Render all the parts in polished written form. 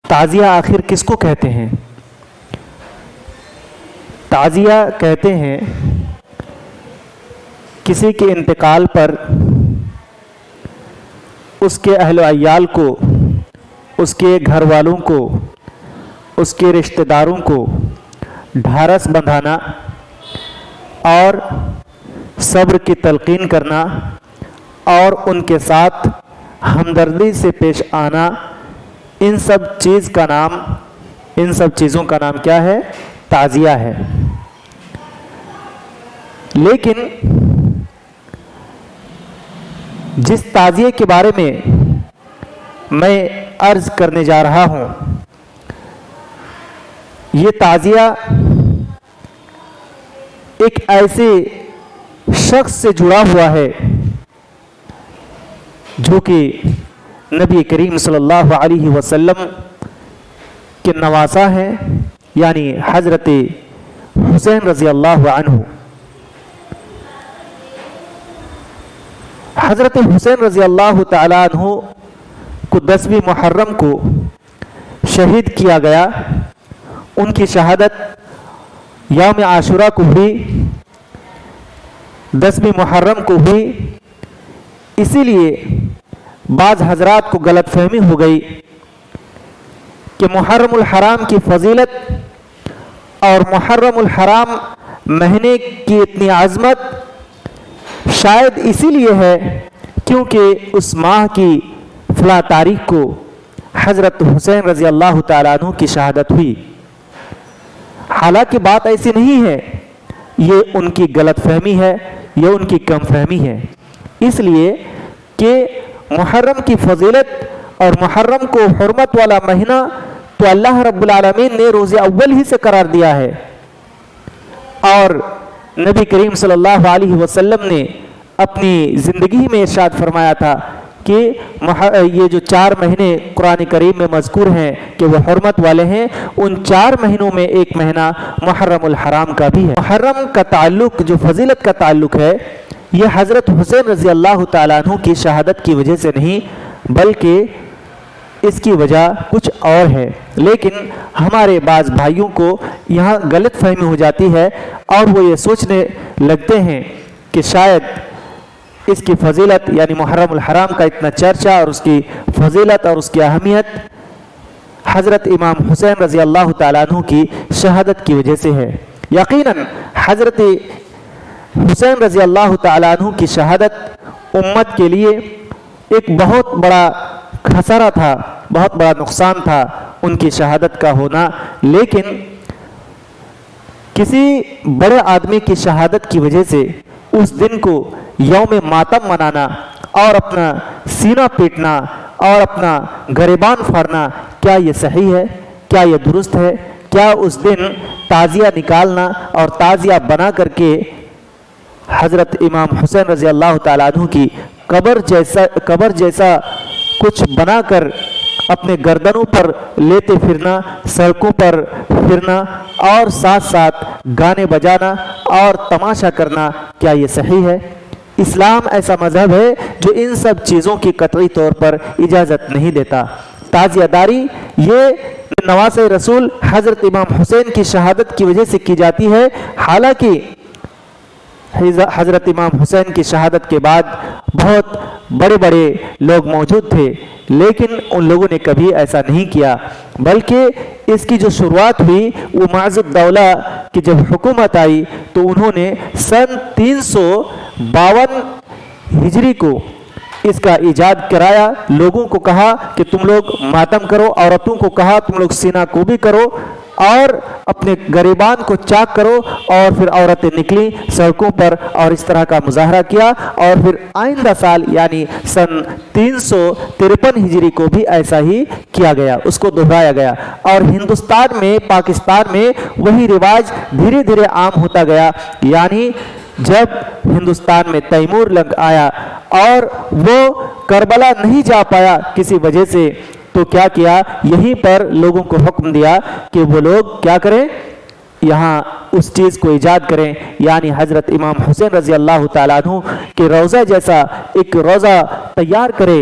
تعزیہ آخر کس کو کہتے ہیں؟ تعزیہ کہتے ہیں کسی کے انتقال پر اس کے اہل و عیال کو، اس کے گھر والوں کو، اس کے رشتہ داروں کو ڈھارس بندھانا اور صبر کی تلقین کرنا اور ان کے ساتھ ہمدردی سے پیش آنا، ان سب چیزوں کا نام کیا ہے؟ تعزیہ ہے۔ لیکن جس تعزیے کے بارے میں عرض کرنے جا رہا ہوں، یہ تعزیہ ایک ایسے شخص سے جڑا ہوا ہے جو کہ نبی کریم صلی اللہ علیہ وسلم کے نواسا ہے، یعنی حضرت حسین رضی اللہ عنہ۔ حضرت حسین رضی اللہ تعالیٰ عنہ کو 10ویں محرم کو شہید کیا گیا۔ ان کی شہادت یوم عاشورہ کو ہوئی، 10ویں محرم کو ہوئی۔ اسی لیے بعض حضرات کو غلط فہمی ہو گئی کہ محرم الحرام کی فضیلت اور محرم الحرام مہینے کی اتنی عظمت شاید اسی لیے ہے کیونکہ اس ماہ کی فلاں تاریخ کو حضرت حسین رضی اللہ تعالیٰ عنہ کی شہادت ہوئی۔ حالانکہ بات ایسی نہیں ہے، یہ ان کی غلط فہمی ہے، یہ ان کی کم فہمی ہے، اس لیے کہ محرم کی فضیلت اور محرم کو حرمت والا مہینہ تو اللہ رب العالمین نے روز اول ہی سے قرار دیا ہے، اور نبی کریم صلی اللہ علیہ وسلم نے اپنی زندگی میں ارشاد فرمایا تھا کہ یہ جو 4 مہینے قرآن کریم میں مذکور ہیں کہ وہ حرمت والے ہیں، ان 4 مہینوں میں ایک مہینہ محرم الحرام کا بھی ہے۔ محرم کا تعلق، جو فضیلت کا تعلق ہے، یہ حضرت حسین رضی اللہ تعالیٰ عنہ کی شہادت کی وجہ سے نہیں بلکہ اس کی وجہ کچھ اور ہے۔ لیکن ہمارے بعض بھائیوں کو یہاں غلط فہمی ہو جاتی ہے اور وہ یہ سوچنے لگتے ہیں کہ شاید اس کی فضیلت یعنی محرم الحرام کا اتنا چرچا اور اس کی فضیلت اور اس کی اہمیت حضرت امام حسین رضی اللہ تعالیٰ عنہ کی شہادت کی وجہ سے ہے۔ یقیناً حضرت حسین رضی اللہ تعالیٰ عنہ کی شہادت امت کے لیے ایک بہت بڑا خسارہ تھا، بہت بڑا نقصان تھا ان کی شہادت کا ہونا۔ لیکن کسی بڑے آدمی کی شہادت کی وجہ سے اس دن کو یوم ماتم منانا اور اپنا سینہ پیٹنا اور اپنا گریبان پھاڑنا، کیا یہ صحیح ہے؟ کیا یہ درست ہے؟ کیا اس دن تعزیہ نکالنا اور تعزیہ بنا کر کے حضرت امام حسین رضی اللہ تعالیٰ عنہ کی قبر جیسا کچھ بنا کر اپنے گردنوں پر لیتے پھرنا، سڑکوں پر پھرنا اور ساتھ ساتھ گانے بجانا اور تماشا کرنا، کیا یہ صحیح ہے؟ اسلام ایسا مذہب ہے جو ان سب چیزوں کی قطعی طور پر اجازت نہیں دیتا۔ تعزیہ داری یہ نواز رسول حضرت امام حسین کی شہادت کی وجہ سے کی جاتی ہے، حالانکہ حضرت امام حسین کی شہادت کے بعد بہت بڑے بڑے لوگ موجود تھے، لیکن ان لوگوں نے کبھی ایسا نہیں کیا، بلکہ اس کی جو شروعات ہوئی وہ معز الدولہ کی جب حکومت آئی تو انہوں نے سن 352 ہجری کو اس کا ایجاد کرایا۔ لوگوں کو کہا کہ تم لوگ ماتم کرو، عورتوں کو کہا تم لوگ سینہ کوبی کرو اور اپنے گریبان کو چاک کرو، اور پھر عورتیں نکلیں سڑکوں پر اور اس طرح کا مظاہرہ کیا، اور پھر آئندہ سال یعنی سن 353 ہجری کو بھی ایسا ہی کیا گیا، اس کو دہرایا گیا، اور ہندوستان میں، پاکستان میں وہی رواج دھیرے دھیرے عام ہوتا گیا۔ یعنی جب ہندوستان میں تیمور لنگ آیا اور وہ کربلا نہیں جا پایا کسی وجہ سے، تو کیا کیا، یہیں پر لوگوں کو حکم دیا کہ وہ لوگ کیا کریں، یہاں اس چیز کو ایجاد کریں، یعنی حضرت امام حسین رضی اللہ تعالیٰ عنہ کے روضہ جیسا ایک روضہ تیار کرے۔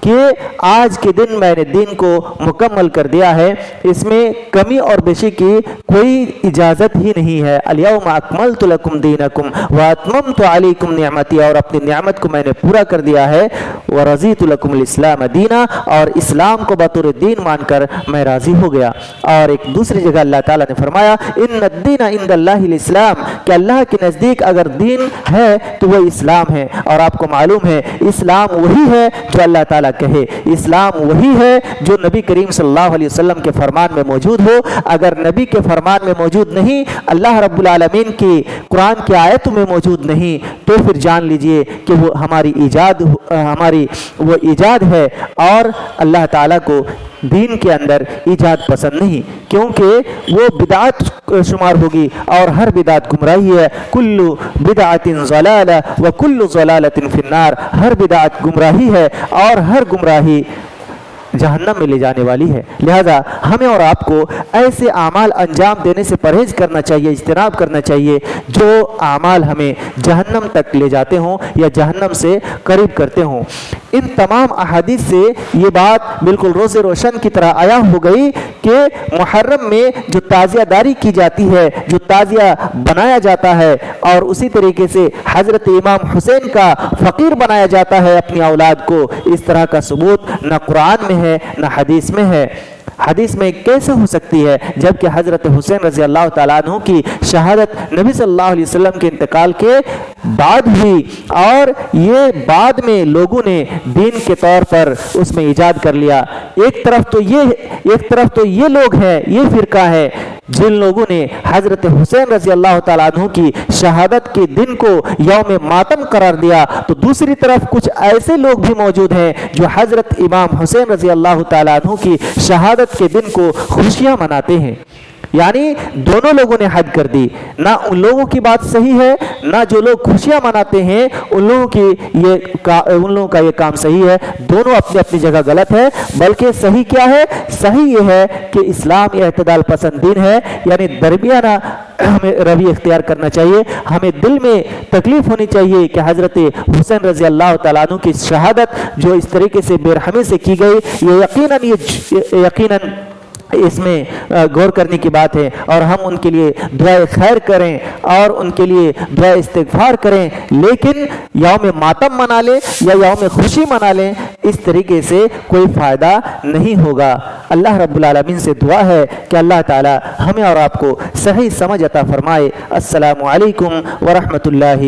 کہ آج کے دن میں نے دین کو مکمل کر دیا ہے، اس میں کمی اور بیشی کی کوئی اجازت ہی نہیں ہے۔ الیوم اکملت لکم دینکم واتممت علیکم نعمتی، اور اپنی نعمت کو میں نے پورا کر دیا ہے، ورضیت لکم الاسلام دینا، اور اسلام کو بطور دین مان کر میں راضی ہو گیا۔ اور ایک دوسری جگہ اللہ تعالیٰ نے فرمایا ان الدین عند اللہ الاسلام، کہ اللہ کے نزدیک اگر دین ہے تو وہ اسلام ہے۔ اور آپ کو معلوم ہے اسلام وہی ہے جو اللہ تعالیٰ کہے، اسلام وہی ہے جو نبی کریم صلی اللہ علیہ وسلم کے فرمان میں موجود ہو۔ اگر نبی کے فرمان میں موجود نہیں، اللہ رب العالمین کی قرآن کی آیتوں میں موجود نہیں، تو پھر جان لیجئے کہ وہ ہماری وہ ایجاد ہے، اور اللہ تعالیٰ کو دین کے اندر ایجاد پسند نہیں، کیونکہ وہ بدعت شمار ہوگی، اور ہر بدعت گمراہی ہے۔ کل بدعت ضلالہ وکل ضلالۃ فی النار، ہر بدعت گمراہی ہے اور ہر گمراہی جہنم میں لے جانے والی ہے۔ لہذا ہمیں اور آپ کو ایسے اعمال انجام دینے سے پرہیز کرنا چاہیے، اجتناب کرنا چاہیے جو اعمال ہمیں جہنم تک لے جاتے ہوں یا جہنم سے قریب کرتے ہوں۔ ان تمام احادیث سے یہ بات بالکل روز روشن کی طرح عیاں ہو گئی کہ محرم میں جو تعزیہ داری کی جاتی ہے، جو تعزیہ بنایا جاتا ہے، اور اسی طریقے سے حضرت امام حسین کا فقیر بنایا جاتا ہے اپنی اولاد کو، اس طرح کا ثبوت نہ قرآن میں ہے نہ حدیث میں ہے۔ حدیث میں کیسے ہو سکتی ہے جبکہ حضرت حسین رضی اللہ تعالیٰ عنہ کی شہادت نبی صلی اللہ علیہ وسلم کے انتقال کے بعد ہوئی، اور یہ بعد میں لوگوں نے دین کے طور پر اس میں ایجاد کر لیا۔ ایک طرف تو یہ لوگ ہیں، یہ فرقہ ہے جن لوگوں نے حضرت حسین رضی اللہ تعالیٰ عنہ کی شہادت کے دن کو یوم ماتم قرار دیا، تو دوسری طرف کچھ ایسے لوگ بھی موجود ہیں جو حضرت امام حسین رضی اللہ تعالیٰ عنہ کی شہادت کے دن کو خوشیاں مناتے ہیں۔ یعنی دونوں لوگوں نے حد کر دی، نہ ان لوگوں کی بات صحیح ہے، نہ جو لوگ خوشیاں مناتے ہیں ان لوگوں کا یہ کام صحیح ہے۔ دونوں اپنی اپنی جگہ غلط ہے، بلکہ صحیح کیا ہے؟ صحیح یہ ہے کہ اسلام اعتدال پسند دین ہے، یعنی درمیانہ ہمیں رویہ اختیار کرنا چاہیے۔ ہمیں دل میں تکلیف ہونی چاہیے کہ حضرت حسین رضی اللہ تعالیٰ عنہ کی شہادت جو اس طریقے سے بے رحمی سے کی گئی، یہ یقیناً اس میں غور کرنے کی بات ہے، اور ہم ان کے لیے دعائے خیر کریں اور ان کے لیے دعائے استغفار کریں، لیکن یوم ماتم منا لیں یا یوم خوشی منا لیں، اس طریقے سے کوئی فائدہ نہیں ہوگا۔ اللہ رب العالمین سے دعا ہے کہ اللہ تعالی ہمیں اور آپ کو صحیح سمجھ عطا فرمائے۔ السلام علیکم ورحمۃ اللہ